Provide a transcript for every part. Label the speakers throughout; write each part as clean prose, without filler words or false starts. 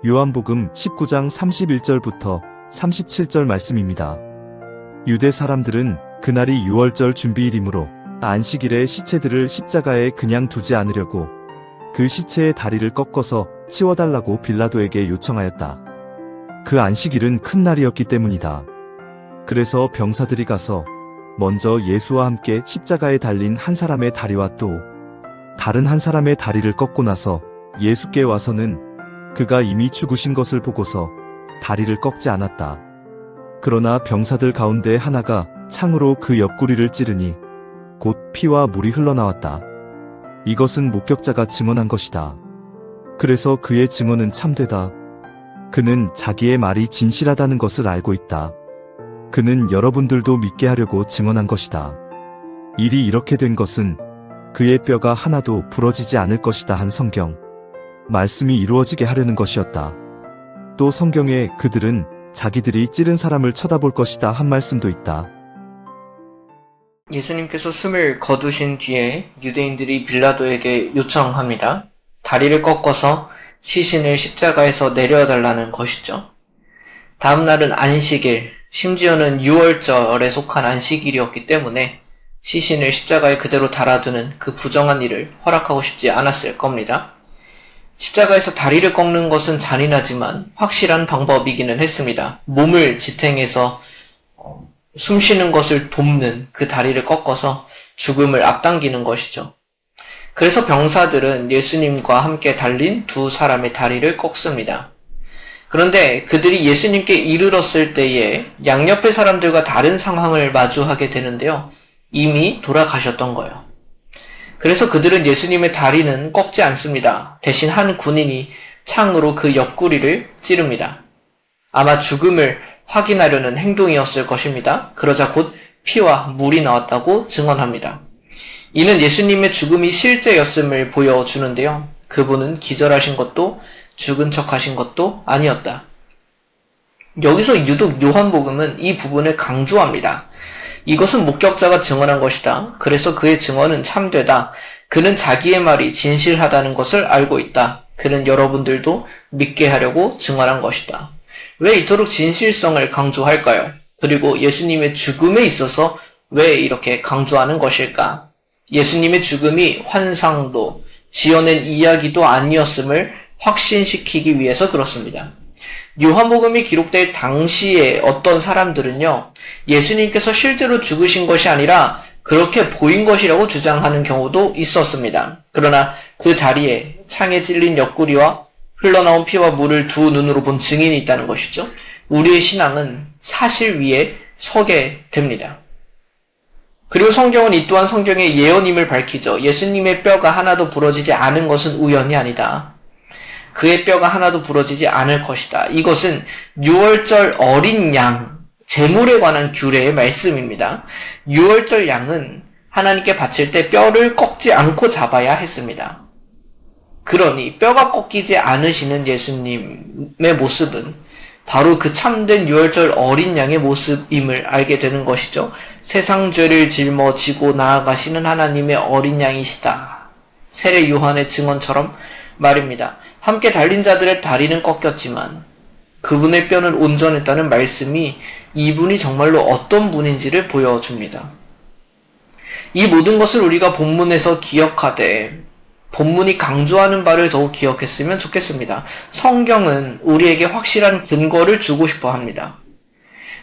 Speaker 1: 요한복음 19장 31절부터 37절 말씀입니다. 유대 사람들은 그날이 유월절 준비일이므로 안식일에 시체들을 십자가에 그냥 두지 않으려고 그 시체의 다리를 꺾어서 치워달라고 빌라도에게 요청하였다. 그 안식일은 큰 날이었기 때문이다. 그래서 병사들이 가서 먼저 예수와 함께 십자가에 달린 한 사람의 다리와 또 다른 한 사람의 다리를 꺾고 나서 예수께 와서는 그가 이미 죽으신 것을 보고서 다리를 꺾지 않았다. 그러나 병사들 가운데 하나가 창으로 그 옆구리를 찌르니 곧 피와 물이 흘러나왔다. 이것은 목격자가 증언한 것이다. 그래서 그의 증언은 참되다. 그는 자기의 말이 진실하다는 것을 알고 있다. 그는 여러분들도 믿게 하려고 증언한 것이다. 일이 이렇게 된 것은 그의 뼈가 하나도 부러지지 않을 것이다 한 성경 말씀이 이루어지게 하려는 것이었다. 또 성경에 그들은 자기들이 찌른 사람을 쳐다볼 것이다 한 말씀도 있다.
Speaker 2: 예수님께서 숨을 거두신 뒤에 유대인들이 빌라도에게 요청합니다. 다리를 꺾어서 시신을 십자가에서 내려달라는 것이죠. 다음 날은 안식일, 심지어는 유월절에 속한 안식일이었기 때문에 시신을 십자가에 그대로 달아두는 그 부정한 일을 허락하고 싶지 않았을 겁니다. 십자가에서 다리를 꺾는 것은 잔인하지만 확실한 방법이기는 했습니다. 몸을 지탱해서 숨쉬는 것을 돕는 그 다리를 꺾어서 죽음을 앞당기는 것이죠. 그래서 병사들은 예수님과 함께 달린 두 사람의 다리를 꺾습니다. 그런데 그들이 예수님께 이르렀을 때에 양옆의 사람들과 다른 상황을 마주하게 되는데요. 이미 돌아가셨던 거예요. 그래서 그들은 예수님의 다리는 꺾지 않습니다. 대신 한 군인이 창으로 그 옆구리를 찌릅니다. 아마 죽음을 확인하려는 행동이었을 것입니다. 그러자 곧 피와 물이 나왔다고 증언합니다. 이는 예수님의 죽음이 실제였음을 보여주는데요. 그분은 기절하신 것도 죽은 척하신 것도 아니었다. 여기서 유독 요한복음은 이 부분을 강조합니다. 이것은 목격자가 증언한 것이다. 그래서 그의 증언은 참되다. 그는 자기의 말이 진실하다는 것을 알고 있다. 그는 여러분들도 믿게 하려고 증언한 것이다. 왜 이토록 진실성을 강조할까요? 그리고 예수님의 죽음에 있어서 왜 이렇게 강조하는 것일까? 예수님의 죽음이 환상도 지어낸 이야기도 아니었음을 확신시키기 위해서 그렇습니다. 요한복음이 기록될 당시에 어떤 사람들은요, 예수님께서 실제로 죽으신 것이 아니라 그렇게 보인 것이라고 주장하는 경우도 있었습니다. 그러나 그 자리에 창에 찔린 옆구리와 흘러나온 피와 물을 두 눈으로 본 증인이 있다는 것이죠. 우리의 신앙은 사실 위에 서게 됩니다. 그리고 성경은 이 또한 성경의 예언임을 밝히죠. 예수님의 뼈가 하나도 부러지지 않은 것은 우연이 아니다. 그의 뼈가 하나도 부러지지 않을 것이다. 이것은 유월절 어린 양, 제물에 관한 규례의 말씀입니다. 유월절 양은 하나님께 바칠 때 뼈를 꺾지 않고 잡아야 했습니다. 그러니 뼈가 꺾이지 않으시는 예수님의 모습은 바로 그 참된 유월절 어린 양의 모습임을 알게 되는 것이죠. 세상 죄를 짊어지고 나아가시는 하나님의 어린 양이시다. 세례 요한의 증언처럼 말입니다. 함께 달린 자들의 다리는 꺾였지만 그분의 뼈는 온전했다는 말씀이 이분이 정말로 어떤 분인지를 보여줍니다. 이 모든 것을 우리가 본문에서 기억하되 본문이 강조하는 바를 더욱 기억했으면 좋겠습니다. 성경은 우리에게 확실한 근거를 주고 싶어 합니다.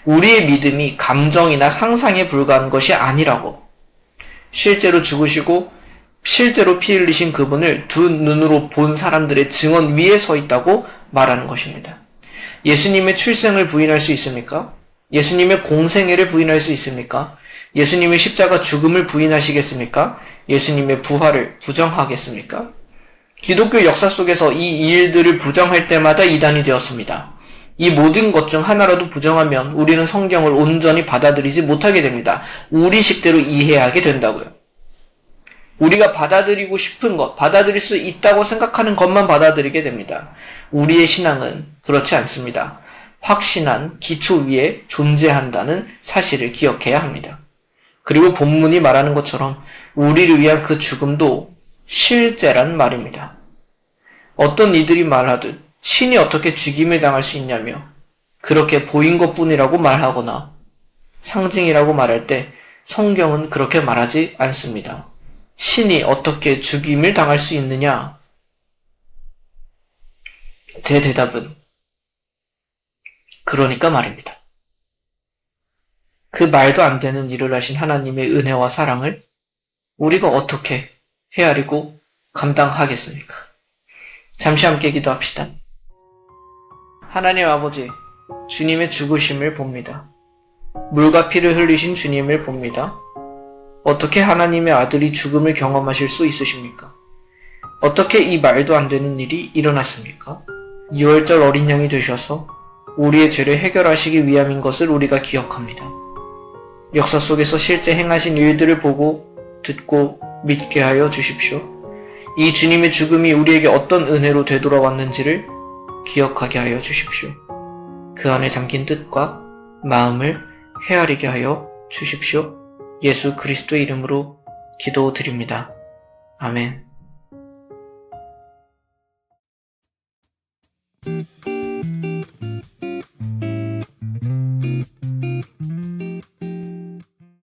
Speaker 2: 우리의 믿음이 감정이나 상상에 불과한 것이 아니라고. 실제로 죽으시고 실제로 피 흘리신 그분을 두 눈으로 본 사람들의 증언 위에 서 있다고 말하는 것입니다. 예수님의 출생을 부인할 수 있습니까? 예수님의 공생애를 부인할 수 있습니까? 예수님의 십자가 죽음을 부인하시겠습니까? 예수님의 부활을 부정하겠습니까? 기독교 역사 속에서 이 일들을 부정할 때마다 이단이 되었습니다. 이 모든 것 중 하나라도 부정하면 우리는 성경을 온전히 받아들이지 못하게 됩니다. 우리식대로 이해하게 된다고요. 우리가 받아들이고 싶은 것, 받아들일 수 있다고 생각하는 것만 받아들이게 됩니다. 우리의 신앙은 그렇지 않습니다. 확신한 기초 위에 존재한다는 사실을 기억해야 합니다. 그리고 본문이 말하는 것처럼 우리를 위한 그 죽음도 실제란 말입니다. 어떤 이들이 말하듯 신이 어떻게 죽임을 당할 수 있냐며 그렇게 보인 것뿐이라고 말하거나 상징이라고 말할 때 성경은 그렇게 말하지 않습니다. 신이 어떻게 죽임을 당할 수 있느냐? 제 대답은 그러니까 말입니다. 그 말도 안 되는 일을 하신 하나님의 은혜와 사랑을 우리가 어떻게 헤아리고 감당하겠습니까? 잠시 함께 기도합시다. 하나님 아버지, 주님의 죽으심을 봅니다. 물과 피를 흘리신 주님을 봅니다. 어떻게 하나님의 아들이 죽음을 경험하실 수 있으십니까? 어떻게 이 말도 안 되는 일이 일어났습니까? 6월절 어린 양이 되셔서 우리의 죄를 해결하시기 위함인 것을 우리가 기억합니다. 역사 속에서 실제 행하신 일들을 보고 듣고 믿게 하여 주십시오. 이 주님의 죽음이 우리에게 어떤 은혜로 되돌아왔는지를 기억하게 하여 주십시오. 그 안에 담긴 뜻과 마음을 헤아리게 하여 주십시오. 예수 그리스도의 이름으로 기도드립니다. 아멘.